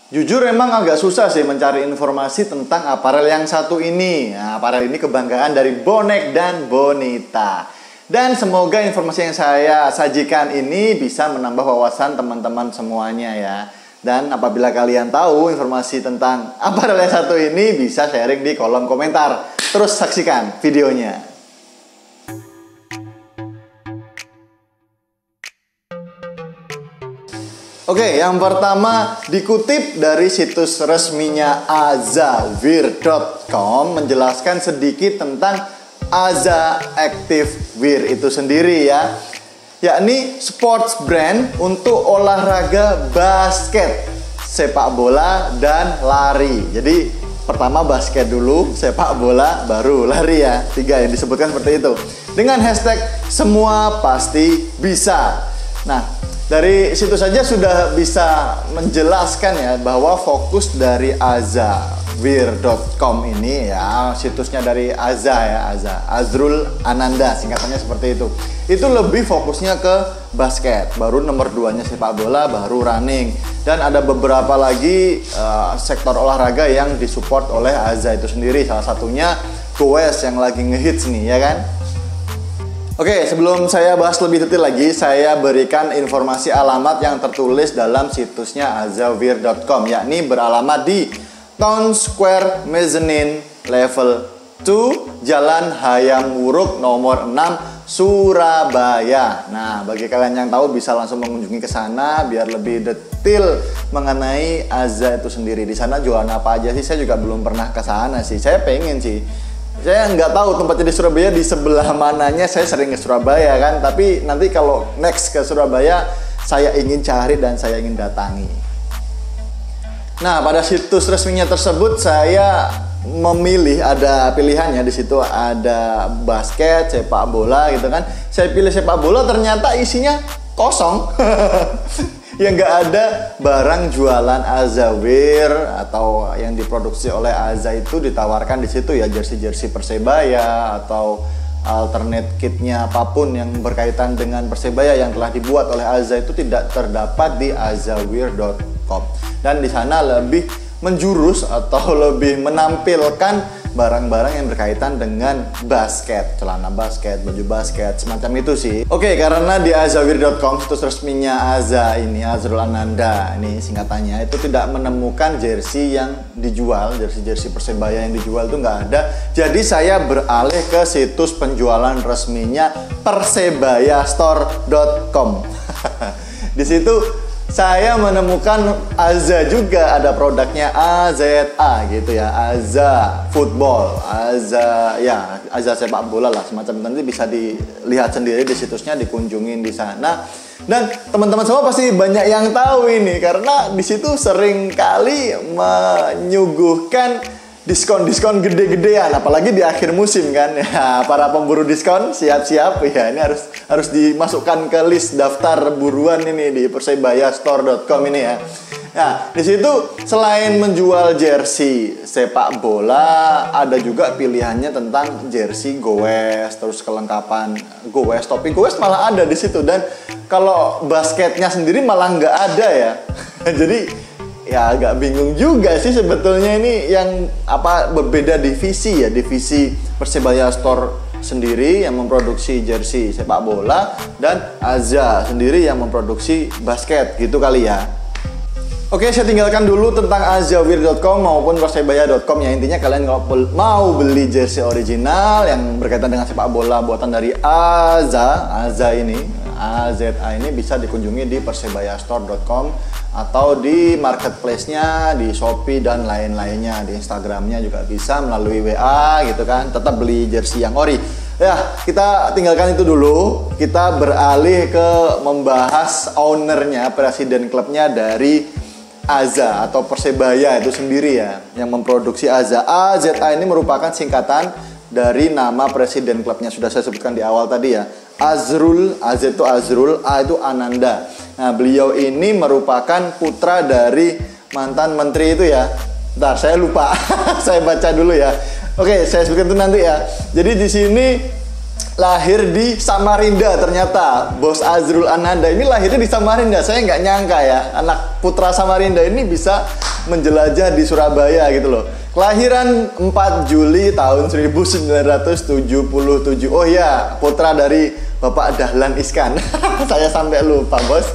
Jujur emang agak susah sih mencari informasi tentang aparel yang satu ini. Nah, aparel ini kebanggaan dari bonek dan bonita. Dan semoga informasi yang saya sajikan ini bisa menambah wawasan teman-teman semuanya ya. Dan apabila kalian tahu informasi tentang aparel yang satu ini, bisa sharing di kolom komentar. Terus saksikan videonya. Oke, yang pertama dikutip dari situs resminya azawir.com menjelaskan sedikit tentang Aza Active Wear itu sendiri ya. Yakni sports brand untuk olahraga basket, sepak bola, dan lari. Jadi pertama basket dulu, sepak bola, baru lari ya. 3 yang disebutkan seperti itu. Dengan hashtag semua pasti bisa. Nah, dari situ saja sudah bisa menjelaskan ya bahwa fokus dari azawir.com ini ya, situsnya dari Aza ya, Azrul Ananda singkatannya seperti itu. Itu lebih fokusnya ke basket, baru nomor 2-nya sepak bola, baru running. Dan ada beberapa lagi sektor olahraga yang disupport oleh Aza itu sendiri. Salah satunya goes yang lagi ngehits nih ya kan. Oke, sebelum saya bahas lebih detail lagi, saya berikan informasi alamat yang tertulis dalam situsnya azawir.com, yakni beralamat di Town Square Mezzanine Level 2, Jalan Hayam Wuruk nomor 6, Surabaya. Nah, bagi kalian yang tahu bisa langsung mengunjungi ke sana biar lebih detail mengenai Aza itu sendiri. Di sana jualan apa aja sih? Saya juga belum pernah ke sana sih. Saya pengen sih. Saya nggak tahu tempatnya di Surabaya di sebelah mananya. Saya sering ke Surabaya kan, tapi nanti kalau next ke Surabaya saya ingin cari dan saya ingin datangi. Nah, pada situs resminya tersebut saya memilih, ada pilihannya di situ, ada basket, sepak bola gitu kan. Saya pilih sepak bola, ternyata isinya kosong. Ya nggak ada barang jualan Azawir atau yang diproduksi oleh Aza itu ditawarkan di situ ya, jersey Persebaya atau alternate kitnya apapun yang berkaitan dengan Persebaya yang telah dibuat oleh Aza itu tidak terdapat di azawir.com. Dan di sana lebih menjurus atau lebih menampilkan barang-barang yang berkaitan dengan basket, celana basket, baju basket, semacam itu sih. Oke, karena di azawir.com, situs resminya Aza ini, Azrul Ananda ini singkatannya, itu tidak menemukan jersey yang dijual, jersey Persebaya yang dijual itu nggak ada. Jadi saya beralih ke situs penjualan resminya persebayastore.com. Di situ saya menemukan Aza juga, ada produknya AZA gitu ya, Aza football, Aza ya, Aza sepak bola lah semacam. Nanti bisa dilihat sendiri di situsnya, dikunjungin di sana. Dan teman-teman semua pasti banyak yang tahu ini karena di situ sering kali menyuguhkan diskon gede-gedean, apalagi di akhir musim kan ya. Para pemburu diskon siap-siap ya, ini harus dimasukkan ke list daftar buruan ini di persebayastore.com ini ya. Nah, di situ selain menjual jersey sepak bola, ada juga pilihannya tentang jersey goes, terus kelengkapan goes, topi goes malah ada di situ. Dan kalau basketnya sendiri malah nggak ada ya. Jadi ya agak bingung juga sih sebetulnya ini yang apa, berbeda divisi ya, divisi Persebaya Store sendiri yang memproduksi jersey sepak bola dan Aza sendiri yang memproduksi basket gitu kali ya. Oke, saya tinggalkan dulu tentang azawir.com maupun persebaya.com ya. Intinya kalian kalau mau beli jersey original yang berkaitan dengan sepak bola buatan dari Aza ini, AZA ini bisa dikunjungi di persebayastore.com atau di marketplace-nya, di Shopee dan lain-lainnya. Di Instagramnya juga bisa melalui WA gitu kan. Tetap beli jersey yang ori. Ya, kita tinggalkan itu dulu. Kita beralih ke membahas ownernya, presiden klubnya dari Aza atau Persebaya itu sendiri ya, yang memproduksi Aza. AZA ini merupakan singkatan dari nama presiden klubnya, sudah saya sebutkan di awal tadi ya. Azrul, Az itu Azrul, A itu Ananda. Nah, beliau ini merupakan putra dari mantan menteri itu ya. Bentar, saya lupa. Saya baca dulu ya. Oke, saya sebutkan itu nanti ya. Jadi di sini lahir di Samarinda ternyata. Bos Azrul Ananda ini lahirnya di Samarinda. Saya nggak nyangka ya, anak putra Samarinda ini bisa menjelajah di Surabaya gitu loh. Kelahiran 4 Juli tahun 1977. Oh ya, putra dari Bapak Dahlan Iskan. Saya sampai lupa, Bos.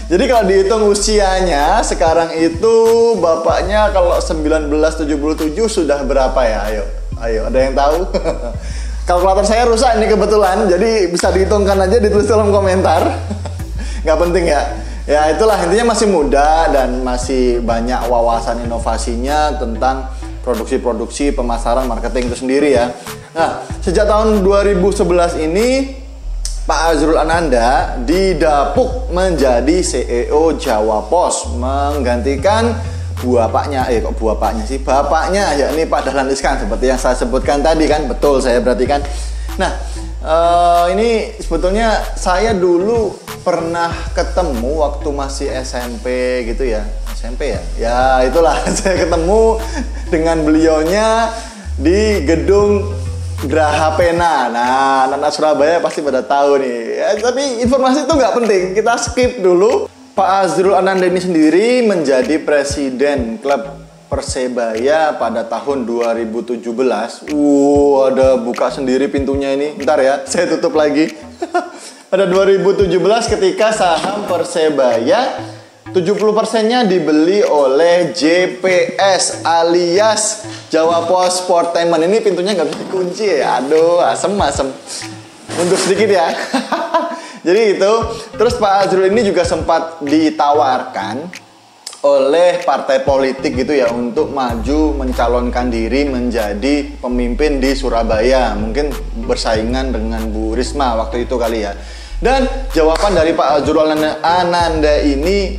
Jadi kalau dihitung usianya sekarang itu bapaknya kalau 1977 sudah berapa ya? Ayo, ada yang tahu? Kalkulator saya rusak ini kebetulan, jadi bisa dihitungkan aja, ditulis dalam komentar. Nggak penting ya. Ya itulah, intinya masih muda dan masih banyak wawasan inovasinya tentang produksi-produksi, pemasaran, marketing itu sendiri ya. Nah, sejak tahun 2011 ini Pak Azrul Ananda didapuk menjadi CEO Jawa Pos, menggantikan bapaknya yakni Pak Dahlan Iskan, seperti yang saya sebutkan tadi kan. Betul saya perhatikan. Nah, ini sebetulnya saya dulu pernah ketemu waktu masih SMP gitu ya. SMP ya? Ya itulah, saya ketemu dengan beliaunya di gedung Graha Pena. Nah, anak Surabaya pasti pada tahu nih. Ya, tapi informasi itu nggak penting, kita skip dulu. Pak Azrul Ananda ini sendiri menjadi presiden klub Persebaya pada tahun 2017. Ada buka sendiri pintunya ini. Bentar ya, saya tutup lagi. Pada 2017 ketika saham Persebaya 70%-nya dibeli oleh JPS alias Jawa Pos Sportainment. Ini pintunya nggak bisa dikunci ya. Aduh, asem. Mundur sedikit ya. Jadi itu. Terus Pak Azrul ini juga sempat ditawarkan oleh partai politik gitu ya untuk maju mencalonkan diri menjadi pemimpin di Surabaya. Mungkin bersaingan dengan Bu Risma waktu itu kali ya. Dan jawaban dari Pak Azrul Ananda ini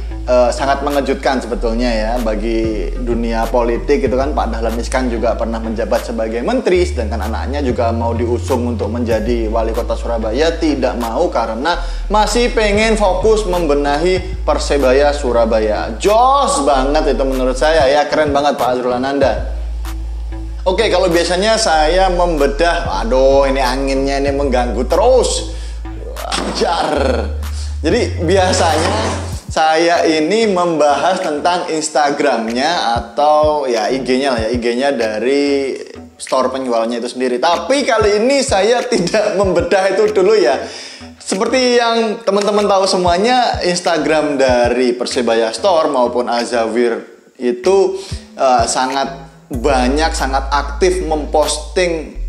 sangat mengejutkan sebetulnya ya bagi dunia politik gitu kan. Pak Dahlan Iskan juga pernah menjabat sebagai menteri, sedangkan anaknya juga mau diusung untuk menjadi wali kota Surabaya, tidak mau karena masih pengen fokus membenahi Persebaya Surabaya. Jos banget itu menurut saya ya, keren banget Pak Azrul Ananda. Oke, kalau biasanya saya membedah, aduh ini anginnya ini mengganggu terus. Ajar. Jadi biasanya saya ini membahas tentang Instagramnya atau ya IG-nya lah ya, IG-nya dari store penjualnya itu sendiri. Tapi kali ini saya tidak membedah itu dulu ya. Seperti yang teman-teman tahu semuanya, Instagram dari Persebaya Store maupun Azawir itu sangat banyak, sangat aktif memposting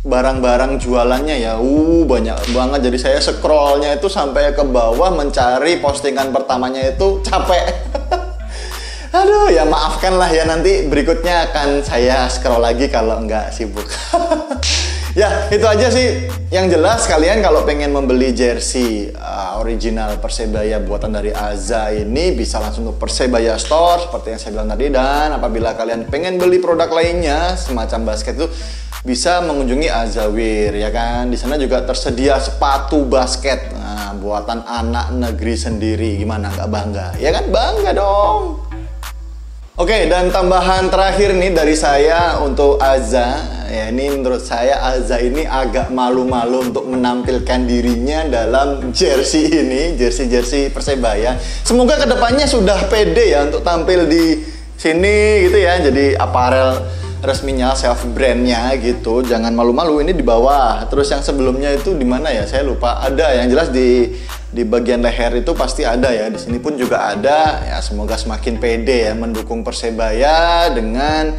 barang-barang jualannya ya. Banyak banget. Jadi saya scrollnya itu sampai ke bawah mencari postingan pertamanya itu capek. Aduh ya maafkan lah ya, nanti berikutnya akan saya scroll lagi kalau nggak sibuk. Ya itu aja sih. Yang jelas kalian kalau pengen membeli jersey original Persebaya buatan dari Aza ini bisa langsung ke Persebaya Store seperti yang saya bilang tadi. Dan apabila kalian pengen beli produk lainnya semacam basket itu bisa mengunjungi Azawir ya kan. Di sana juga tersedia sepatu basket buatan anak negeri sendiri. Gimana nggak bangga? Ya kan bangga dong. Oke, dan tambahan terakhir nih dari saya untuk Aza. Ya ini menurut saya Aza ini agak malu-malu untuk menampilkan dirinya dalam jersey ini, jersey Persebaya. Semoga kedepannya sudah pede ya untuk tampil di sini gitu ya. Jadi aparel resminya, self brandnya gitu. Jangan malu-malu, ini di bawah. Terus yang sebelumnya itu di mana ya? Saya lupa. Ada yang jelas di bagian leher itu pasti ada ya. Di sini pun juga ada. Ya semoga semakin pede ya mendukung Persebaya dengan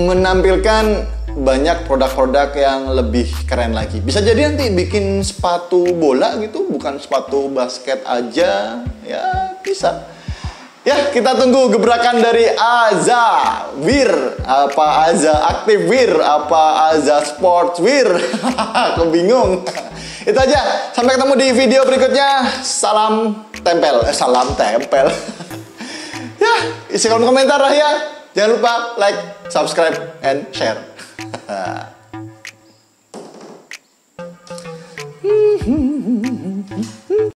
menampilkan banyak produk-produk yang lebih keren lagi. Bisa jadi nanti bikin sepatu bola gitu, bukan sepatu basket aja. Ya bisa. Ya, kita tunggu gebrakan dari Aza Wir, apa Aza Aktif Wir, apa Aza Sports Wir. Aku bingung. Itu aja. Sampai ketemu di video berikutnya. Salam tempel. Salam tempel. Ya, isi kolom komentar lah ya. Jangan lupa like, subscribe, and share.